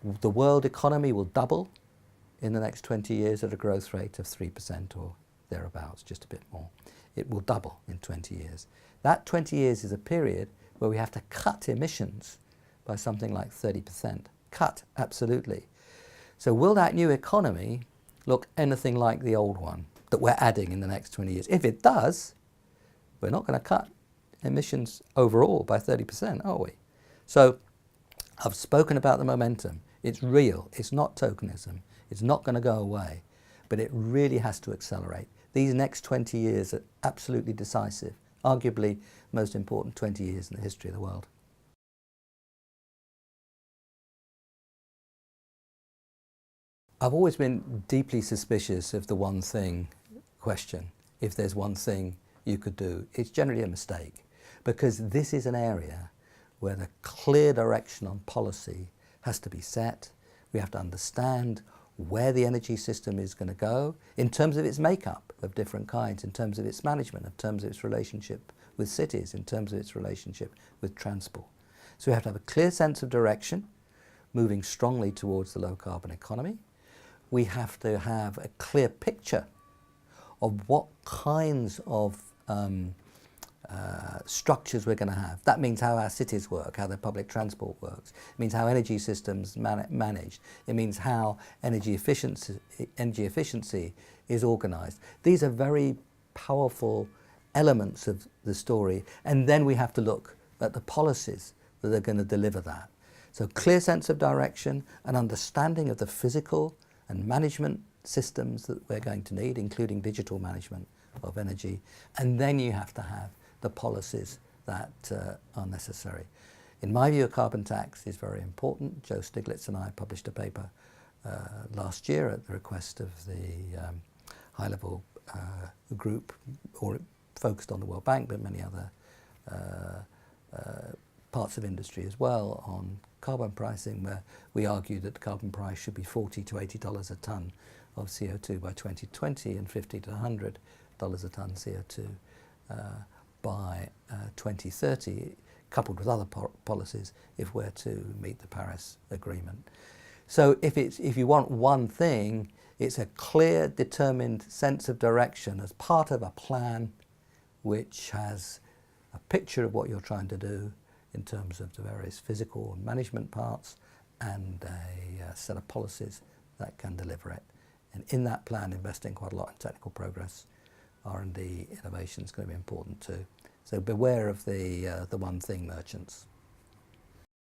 The world economy will double in the next 20 years at a growth rate of 3% or thereabouts, just a bit more. It will double in 20 years. That 20 years is a period where we have to cut emissions by something like 30%. Cut, absolutely. So will that new economy look anything like the old one that we're adding in the next 20 years? If it does, we're not going to cut emissions overall by 30%, are we? So I've spoken about the momentum. It's real. It's not tokenism. It's not going to go away, but it really has to accelerate. These next 20 years are absolutely decisive, arguably the most important 20 years in the history of the world. I've always been deeply suspicious of the one thing question. If there's one thing you could do, it's generally a mistake, because this is an area where the clear direction on policy has to be set. We have to understand where the energy system is going to go in terms of its makeup of different kinds, in terms of its management, in terms of its relationship with cities, in terms of its relationship with transport. So we have to have a clear sense of direction, moving strongly towards the low carbon economy. We have to have a clear picture of what kinds of structures we're going to have. That means how our cities work, how the public transport works. It means how energy systems managed. It means how energy efficiency is organized. These are very powerful elements of the story. And then we have to look at the policies that are going to deliver that. So clear sense of direction, an understanding of the physical and management systems that we're going to need, including digital management of energy. And then you have to have the policies that are necessary. In my view, a carbon tax is very important. Joe Stiglitz and I published a paper last year at the request of the high-level group, or focused on the World Bank, but many other parts of industry as well, on carbon pricing, where we argue that the carbon price should be $40 to $80 a tonne of CO2 by 2020 and $50 to $100 a tonne CO2 by 2030, coupled with other policies if we're to meet the Paris Agreement. So if you want one thing, it's a clear, determined sense of direction as part of a plan which has a picture of what you're trying to do in terms of the various physical and management parts, and a set of policies that can deliver it. And in that plan, investing quite a lot in technical progress, R&D, innovation is going to be important too. So beware of the one thing merchants.